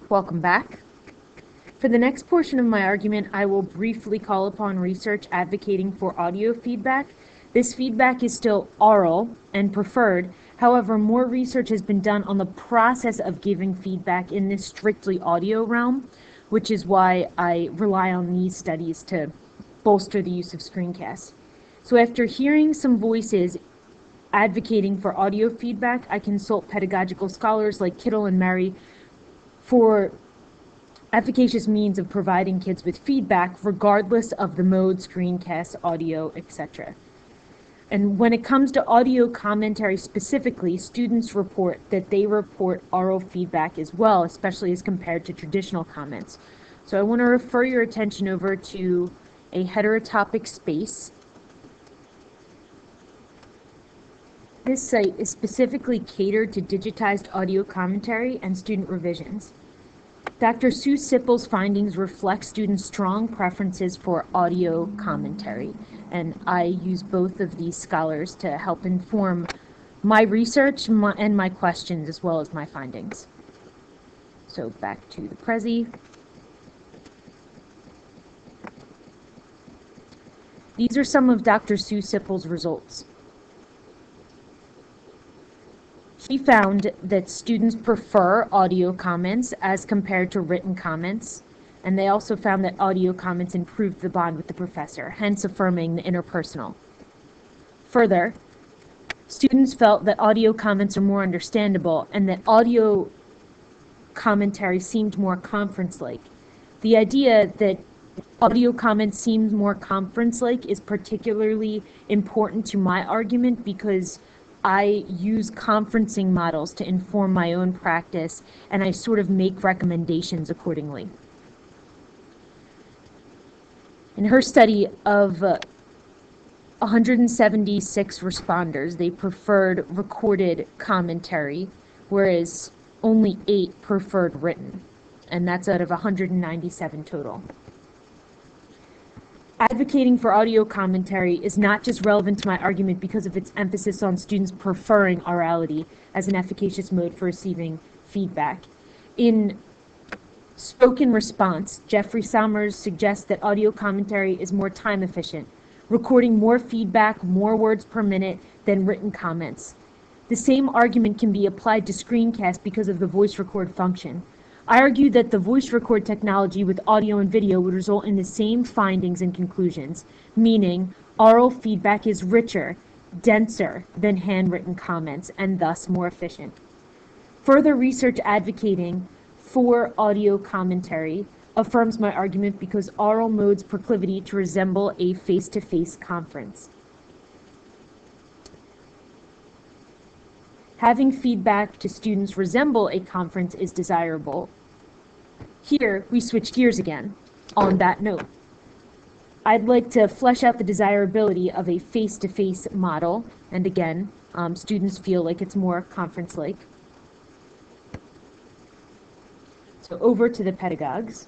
Welcome back. For the next portion of my argument, I will briefly call upon research advocating for audio feedback. This feedback is still oral and preferred. However, more research has been done on the process of giving feedback in this strictly audio realm, which is why I rely on these studies to bolster the use of screencasts. So after hearing some voices advocating for audio feedback, I consult pedagogical scholars like Kittle and Murray for efficacious means of providing kids with feedback regardless of the mode, screencast, audio, etc. And when it comes to audio commentary specifically, students report that they report oral feedback as well, especially as compared to traditional comments. So I want to refer your attention over to a heterotopic space. This site is specifically catered to digitized audio commentary and student revisions. Dr. Sue Sippel's findings reflect students' strong preferences for audio commentary, and I use both of these scholars to help inform my research and my questions as well as my findings. So back to the Prezi. These are some of Dr. Sue Sippel's results. She found that students prefer audio comments as compared to written comments, and they also found that audio comments improved the bond with the professor, hence affirming the interpersonal. Further, students felt that audio comments are more understandable and that audio commentary seemed more conference-like. The idea that audio comments seemed more conference-like is particularly important to my argument because I use conferencing models to inform my own practice, and I sort of make recommendations accordingly. In her study of 176 responders, they preferred recorded commentary, whereas only 8 preferred written, and that's out of 197 total. Advocating for audio commentary is not just relevant to my argument because of its emphasis on students preferring orality as an efficacious mode for receiving feedback. In Spoken Response, Jeffrey Sommers suggests that audio commentary is more time efficient, recording more feedback, more words per minute than written comments. The same argument can be applied to screencast because of the voice record function. I argue that the voice record technology with audio and video would result in the same findings and conclusions, meaning oral feedback is richer, denser than handwritten comments, and thus more efficient. Further research advocating for audio commentary affirms my argument because oral mode's proclivity to resemble a face-to-face conference. Having feedback to students resemble a conference is desirable. Here, we switch gears again. On that note, I'd like to flesh out the desirability of a face-to-face model, and again, students feel like it's more conference-like. So over to the pedagogues.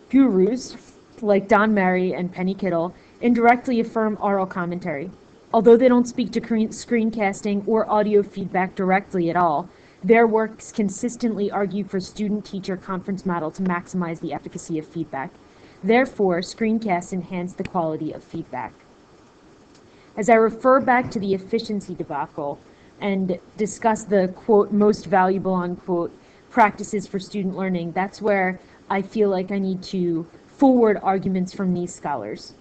Gurus, like Don Murray and Penny Kittle, indirectly affirm oral commentary. Although they don't speak to screencasting or audio feedback directly at all, their works consistently argue for student-teacher conference model to maximize the efficacy of feedback. Therefore, screencasts enhance the quality of feedback. As I refer back to the efficiency debacle and discuss the, quote, most valuable, unquote, practices for student learning, that's where I feel like I need to forward arguments from these scholars.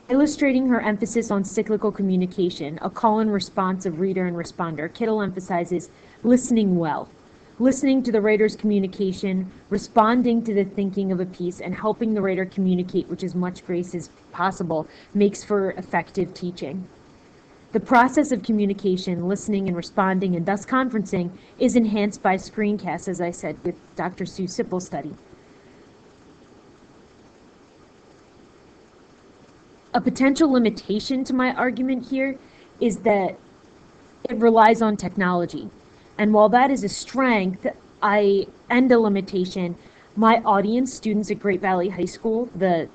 Illustrating her emphasis on cyclical communication, a call and response of reader and responder, Kittle emphasizes listening well. Listening to the writer's communication, responding to the thinking of a piece, and helping the writer communicate with as much grace as possible makes for effective teaching. The process of communication, listening and responding, and thus conferencing, is enhanced by screencasts, as I said with Dr. Sue Sippel's study. A potential limitation to my argument here is that it relies on technology. And while that is a strength and a limitation, My audience, students at Great Valley High School, the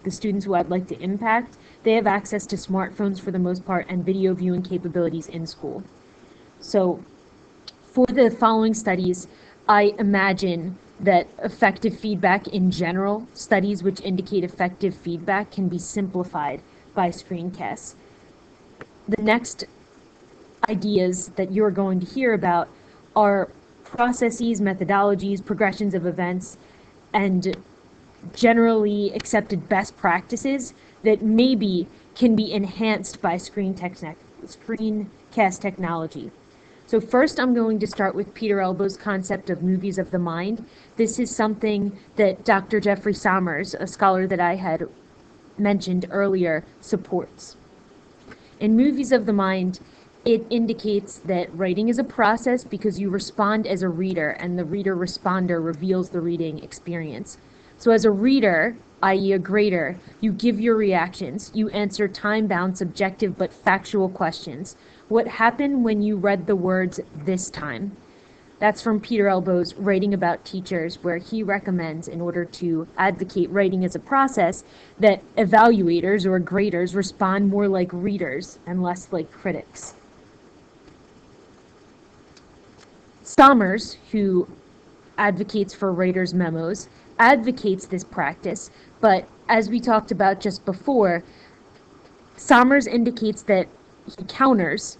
students who I'd like to impact, they have access to smartphones for the most part and video viewing capabilities in school. So for the following studies, I imagine that effective feedback in general, studies which indicate effective feedback, can be simplified by screencasts. The next ideas that you're going to hear about are processes, methodologies, progressions of events, and generally accepted best practices that maybe can be enhanced by screencast technology. So first I'm going to start with Peter Elbow's concept of movies of the mind. This is something that Dr. Jeffrey Sommers, a scholar that I had mentioned earlier, supports. In movies of the mind, it indicates that writing is a process because you respond as a reader, and the reader-responder reveals the reading experience. So as a reader, i.e. a grader, you give your reactions. You answer time-bound, subjective, but factual questions. What happened when you read the words this time? That's from Peter Elbow's Writing About Teachers, where he recommends, in order to advocate writing as a process, that evaluators or graders respond more like readers and less like critics. Sommers, who advocates for writers' memos, advocates this practice, but as we talked about just before, Sommers indicates that he counters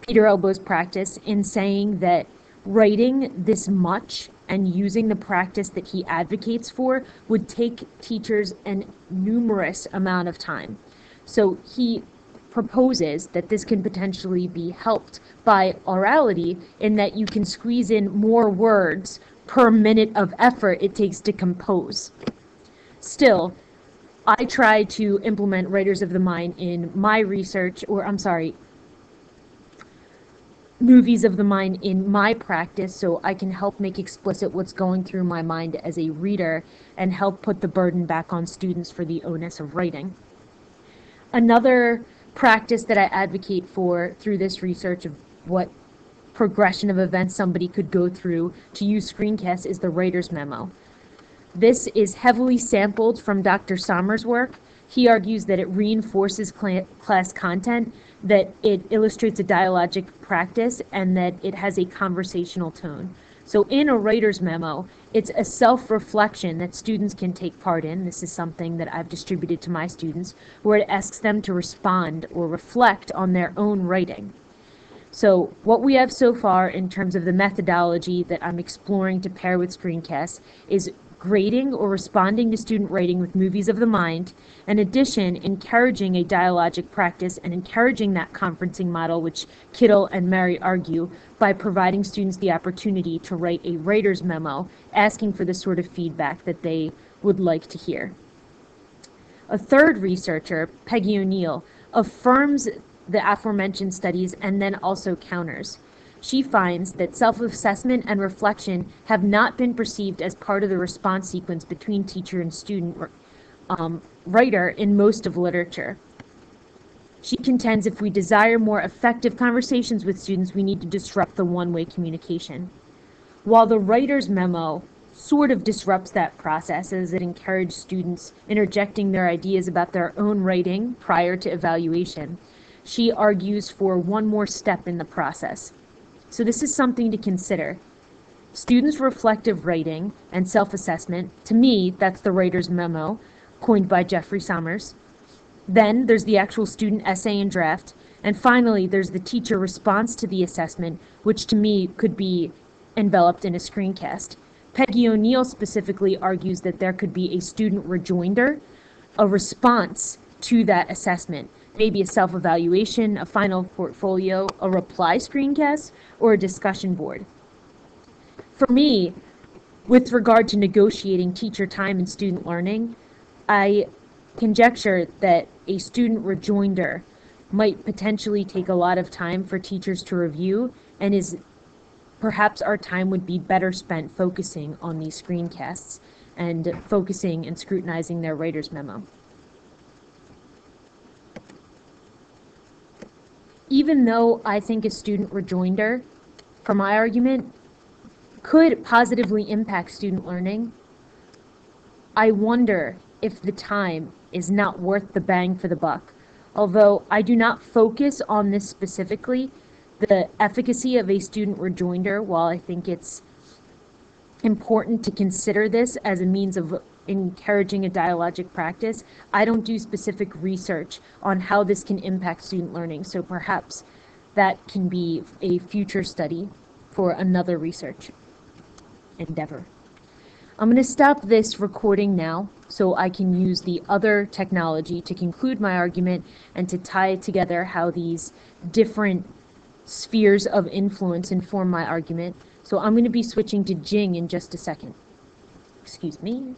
Peter Elbow's practice in saying that writing this much and using the practice that he advocates for would take teachers an numerous amount of time. So he proposes that this can potentially be helped by orality, in that you can squeeze in more words per minute of effort it takes to compose. Still, I try to implement writers of the mind in my research, movies of the mind in my practice, so I can help make explicit what's going through my mind as a reader and help put the burden back on students for the onus of writing. Another practice that I advocate for through this research of what progression of events somebody could go through to use screencasts is the writer's memo. This is heavily sampled from Dr. Sommers' work. He argues that it reinforces class content, that it illustrates a dialogic practice, and that it has a conversational tone. So in a writer's memo, it's a self-reflection that students can take part in. This is something that I've distributed to my students, where it asks them to respond or reflect on their own writing. So what we have so far in terms of the methodology that I'm exploring to pair with screencasts is grading or responding to student writing with movies of the mind. In addition, encouraging a dialogic practice and encouraging that conferencing model, which Kittle and Mary argue, by providing students the opportunity to write a writer's memo, asking for the sort of feedback that they would like to hear. A third researcher, Peggy O'Neill, affirms the aforementioned studies and then also counters. She finds that self-assessment and reflection have not been perceived as part of the response sequence between teacher and student writer in most of literature. She contends if we desire more effective conversations with students, we need to disrupt the one-way communication. While the writer's memo sort of disrupts that process, as it encourages students interjecting their ideas about their own writing prior to evaluation, she argues for one more step in the process. So this is something to consider. Students' reflective writing and self-assessment, to me, that's the writer's memo, coined by Jeffrey Sommers. Then there's the actual student essay and draft. And finally, there's the teacher response to the assessment, which to me could be enveloped in a screencast. Peggy O'Neill specifically argues that there could be a student rejoinder, a response to that assessment. Maybe a self-evaluation, a final portfolio, a reply screencast, or a discussion board. For me, with regard to negotiating teacher time and student learning, I conjecture that a student rejoinder might potentially take a lot of time for teachers to review, and perhaps our time would be better spent focusing on these screencasts and focusing and scrutinizing their writer's memo. Even though I think a student rejoinder, for my argument, could positively impact student learning, I wonder if the time is not worth the bang for the buck. Although I do not focus on this specifically, the efficacy of a student rejoinder, while I think it's important to consider this as a means of encouraging a dialogic practice, I don't do specific research on how this can impact student learning. So perhaps that can be a future study for another research endeavor. I'm going to stop this recording now so I can use the other technology to conclude my argument and to tie together how these different spheres of influence inform my argument. So I'm going to be switching to Jing in just a second. Excuse me.